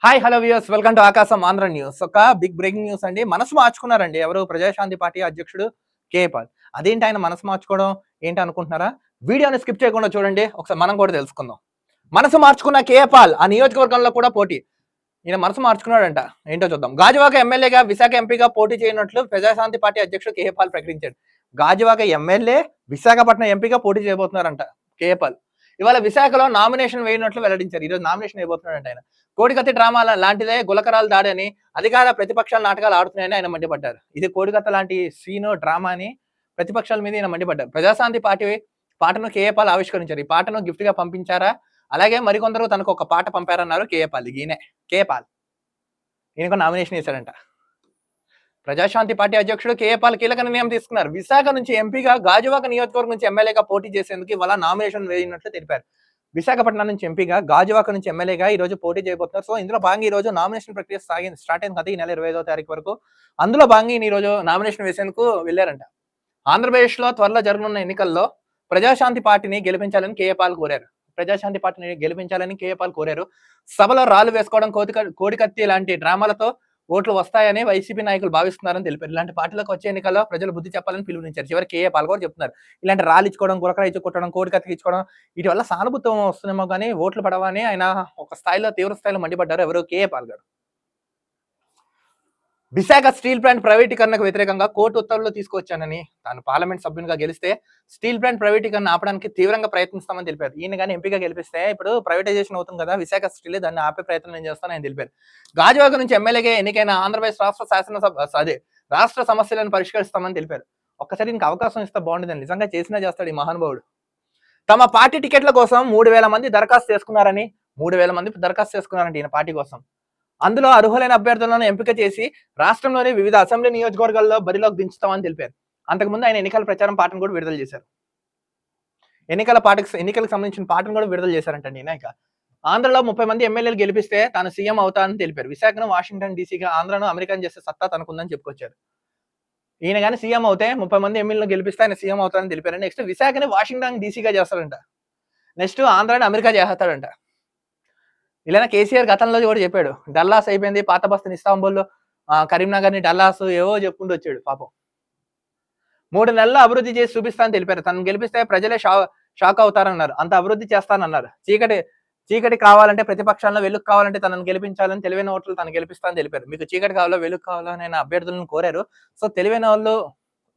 Hi hello viewers, welcome to ఆకాశం Andhra news. ఒక big breaking news అండి. మనసు మార్చుకున్నారండి ఎవరు? ప్రజాశాంతి పార్టీ అధ్యక్షుడు కేఏ పాల్. అదేంటి ఆయన మనసు మార్చుకోవడం ఏంటి అనుకుంటున్నారా? వీడియోని స్కిప్ చేయకుండా చూడండి, ఒకసారి మనం కూడా తెలుసుకుందాం. మనసు మార్చుకున్న కేఏ పాల్ ఆ నియోజకవర్గంలో కూడా పోటీ. ఈయన మనసు మార్చుకున్నాడంట, ఏంటో చూద్దాం. గాజువాక ఎమ్మెల్యేగా, విశాఖ ఎంపీగా పోటీ చేయనట్లు ప్రజాశాంతి పార్టీ అధ్యక్షుడు కేఏ పాల్ ప్రకటించాడు. గాజువాక ఎమ్మెల్యే, విశాఖపట్నం ఎంపీగా పోటీ చేయబోతున్నారంట కేఏ పాల్. ఇవాళ విశాఖలో నామినేషన్ వేయనట్లు వెల్లడించారు. ఈరోజు నామినేషన్ వేయబోతున్నాడంట ఆయన. కోడికత్తి డ్రామా లాంటిదే గులకరాలు దాడని, అధికార ప్రతిపక్షాల నాటకాలు ఆడుతున్నాయని ఆయన మండిపడ్డారు. ఇది కోడికత్త లాంటి సీను డ్రామా అని ప్రతిపక్షాల మీద ఈయన మండిపడ్డారు. ప్రజాశాంతి పార్టీ పాటను కేఏ పాల్ ఆవిష్కరించారు. ఈ పాటను గిఫ్ట్ గా పంపించారా, అలాగే మరికొందరు తనకు ఒక పాట పంపారన్నారు కేఏ పాల్. ఈయనే కేఏ పాల్, ఈయనకు నామినేషన్ వేశాడంట. ప్రజాశాంతి పార్టీ అధ్యక్షుడు కేఏ పాల్ కీలక నిర్ణయం తీసుకున్నారు. విశాఖ నుంచి ఎంపీగా, గాజువాక నియోజకవర్గం నుంచి ఎమ్మెల్యేగా పోటీ చేసేందుకు ఇవాళ నామినేషన్ వేయనట్లు తెలిపారు. విశాఖపట్నం నుంచి ఎంపీగా, గాజువాక నుంచి ఎమ్మెల్యేగా ఈ రోజు పోటీ చేయబోతున్నారు. సో ఇందులో భాగంగా ఈ రోజు నామినేషన్ ప్రక్రియ స్టార్ట్ అయింది కదా, ఈ నెల 25వ తారీఖు వరకు. అందులో భాగంగా ఈ రోజు నామినేషన్ వేసేందుకు వెళ్లారంట. ఆంధ్రప్రదేశ్ లో త్వరలో జరగనున్న ఎన్నికల్లో ప్రజాశాంతి పార్టీని గెలిపించాలని కేఏ పాల్ కోరారు. ప్రజాశాంతి పార్టీని గెలిపించాలని కేఏ పాల్ కోరారు. సభలో రాళ్లు వేసుకోవడం, కోడికత్తి లాంటి డ్రామాలతో ఓట్లు వస్తాయని వైసీపీ నాయకులు భావిస్తున్నారని తెలిపారు. ఇలాంటి పార్టీలకు వచ్చే ఎన్నికల్లో ప్రజలు బుద్ధి చెప్పాలని పిలుపునిచ్చారు. చివరికి కేఏ పాల్ కూడా చెప్తున్నారు, ఇలాంటి రాళ్ళు ఇచ్చుకోవడం, గురకరా ఇచ్చుకోవడం, కోడికత్తికి ఇచ్చుకోవడం, వీటి వల్ల సానుభూతం వస్తుందేమో కానీ ఓట్లు పడవని ఆయన ఒక స్థాయిలో, తీవ్ర స్థాయిలో మండిపడ్డారు. ఎవరు? కేఏ పాల్ గారు. విశాఖ స్టీల్ ప్లాంట్ ప్రైవేటీకరణకు వ్యతిరేకంగా కోర్టు ఉత్తర్వులు తీసుకొచ్చానని, తాను పార్లమెంట్ సభ్యునిగా గెలిస్తే స్టీల్ ప్లాంట్ ప్రైవేటీకరణ ఆపడానికి తీవ్రంగా ప్రయత్నిస్తామని తెలిపారు. ఈయన కానీ ఎంపీగా గెలిపిస్తే ఇప్పుడు ప్రైవేటైజేషన్ అవుతుంది కదా విశాఖ స్టీల్, దాన్ని ఆపే ప్రయత్నం నేను చేస్తానని ఆయన తెలిపారు. గాజువాక నుంచి ఎమ్మెల్యేగా ఎన్నికైన ఆంధ్రప్రదేశ్ రాష్ట్ర సమస్యలను పరిష్కరిస్తామని తెలిపారు. ఒక్కసారి ఇంక అవకాశం ఇస్తే బాగుంటుందని నిజంగా చేసినా చేస్తాడు ఈ మహానుభావుడు. తమ పార్టీ టికెట్ల కోసం 3000 మంది దరఖాస్తు చేసుకున్నారని, 3000 మంది దరఖాస్తు చేసుకున్నారంటే ఈయన పార్టీ కోసం. అందులో అర్హులైన అభ్యర్థులను ఎంపిక చేసి రాష్ట్రంలోని వివిధ అసెంబ్లీ నియోజకవర్గాల్లో బరిలోకి దించుతామని తెలిపారు. అంతకుముందు ఆయన ఎన్నికల ప్రచారం పాటను కూడా విడుదల చేశారు. ఎన్నికలకు సంబంధించిన పాటను కూడా విడుదల చేశారంటండి ఈయన. ఇక ఆంధ్రలో 30 మంది ఎమ్మెల్యేలు గెలిపిస్తే తాను సీఎం అవుతానని తెలిపారు. విశాఖను వాషింగ్టన్ డీసీగా, ఆంధ్రను అమెరికన్ చేసే సత్తా తనకుందని చెప్పుకొచ్చారు. ఈయన కానీ సీఎం అవుతే 30 మంది ఎమ్మెల్యేలు గెలిపిస్తే ఆయన సీఎం అవుతారని తెలిపారు. నెక్స్ట్ విశాఖని వాషింగ్టన్ డీసీగా చేస్తాడంట. నెక్స్ట్ ఆంధ్రాని అమెరికా చేస్తాడంట. ఇలా కేసీఆర్ గతంలో కూడా చెప్పాడు, డల్లాస్ అయిపోయింది, పాత బస్తీని ఇస్తాంబుల్లో, కరీంనగర్ ని డల్లాస్ ఏవో చెప్పుకుంటూ వచ్చాడు పాపం. 3 నెలల్లో అభివృద్ధి చేసి చూపిస్తానని తెలిపారు. తను గెలిపిస్తే ప్రజలే షాక్ అవుతారన్నారు. అంత అభివృద్ధి చేస్తానన్నారు. చీకటి కావాలంటే, ప్రతిపక్షాల్లో వెలుగు కావాలంటే తనను గెలిపించాలని, తెలివైన ఓట్లు తను గెలిపిస్తానని తెలిపారు. మీకు చీకటి కావాలో వెలుగు కావాలో అని అభ్యర్థులను కోరారు. సో తెలివైన వాళ్ళు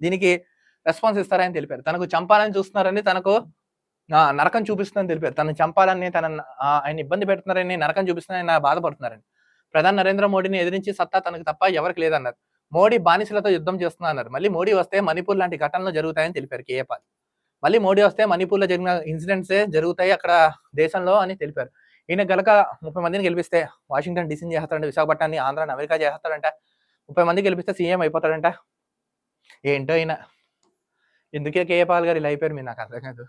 దీనికి రెస్పాన్స్ ఇస్తారని తెలిపారు. తనకు చంపాలని చూస్తున్నారని, తనకు నరకం చూపిస్తుందని తెలిపారు. తను చంపాలని, ఆయన ఇబ్బంది పెడుతున్నారని, నరకం చూపిస్తున్నారని ఆయన బాధపడుతున్నారని. ప్రధాని నరేంద్ర మోడీని ఎదిరించి సత్తా తనకు తప్ప ఎవరికి లేదన్నారు. మోడీ బానిసలతో యుద్ధం చేస్తున్నారు. మళ్ళీ మోడీ వస్తే మణిపూర్ లాంటి ఘటనలు జరుగుతాయని తెలిపారు కేఏ పాల్. మళ్ళీ మోడీ వస్తే మణిపూర్లో జరిగిన ఇన్సిడెంట్సే జరుగుతాయి అక్కడ దేశంలో అని తెలిపారు. ఈయన గనక 30 మందిని గెలిపిస్తే వాషింగ్టన్ డీసీని చేస్తాడంట, విశాఖపట్నాన్ని, ఆంధ్రాని అమెరికా చేస్తాడంట, 30 మంది గెలిపిస్తే సీఎం అయిపోతాడంట. ఏంటో ఈయన ఎందుకే కేఏ పాల్ గారు ఇలా అయిపోయారు, మీరు నాకు అర్థం కాదు.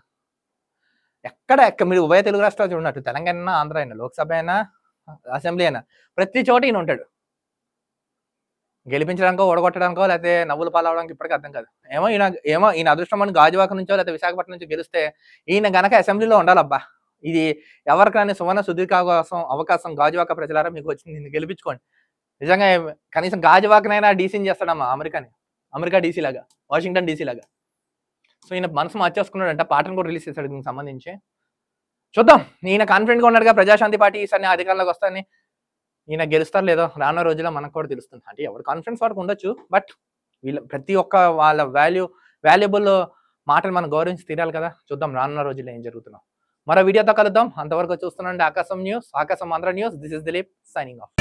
ఎక్కడ మీరు ఉభయ తెలుగు రాష్ట్రాలు చూడనట్టు, తెలంగాణ, ఆంధ్ర అయినా, లోక్సభ అయినా, అసెంబ్లీ అయినా, ప్రతి చోట ఈయన ఉంటాడు. గెలిపించడానికో, ఓడగొట్టడానికో, లేకపోతే నవ్వులు పాలవడానికి ఇప్పటికీ అర్థం కాదు. ఈయన అదృష్టం అని గాజువాక నుంచో లేకపోతే విశాఖపట్నం నుంచి గెలిస్తే ఈయన గనక అసెంబ్లీలో ఉండాలబ్బా. ఇది ఎవరికైనా సువర్ణ సుదీర్ఘ అవకాశం గాజువాక ప్రజలారా మీకు వచ్చింది, నిన్ను గెలిపించుకోండి. నిజంగా కనీసం గాజువాకనైనా డీసీని చేస్తాడమ్మా, అమెరికా డీసీ లాగా, వాషింగ్టన్ డీసీ లాగా. సో ఈయన మనసు మార్చేసుకున్నాడంట. పాటను కూడా రిలీజ్ చేశాడు దీనికి సంబంధించి. చూద్దాం, ఈయన కాన్ఫిడెంట్ గా ఉన్నాడుగా ప్రజాశాంతి పార్టీ ఈసారి అధికారంలోకి వస్తారని. ఈయన గెలుస్తారు లేదో రానున్న రోజుల్లో మనకు కూడా తెలుస్తుంది. అంటే ఎవరు కాన్ఫిడెన్స్ వారికి ఉండొచ్చు, బట్ ప్రతి ఒక్క వాళ్ళ వాల్యుబుల్ మాటలు మనం గౌరవించి తీరాలి కదా. చూద్దాం రానున్న రోజుల్లో ఏం జరుగుతున్నాం. మరో వీడియోతో కలుద్దాం. అంతవరకు చూస్తున్నాండి ఆకాశం న్యూస్, ఆకాశం Andhra news. This is Dilip signing off.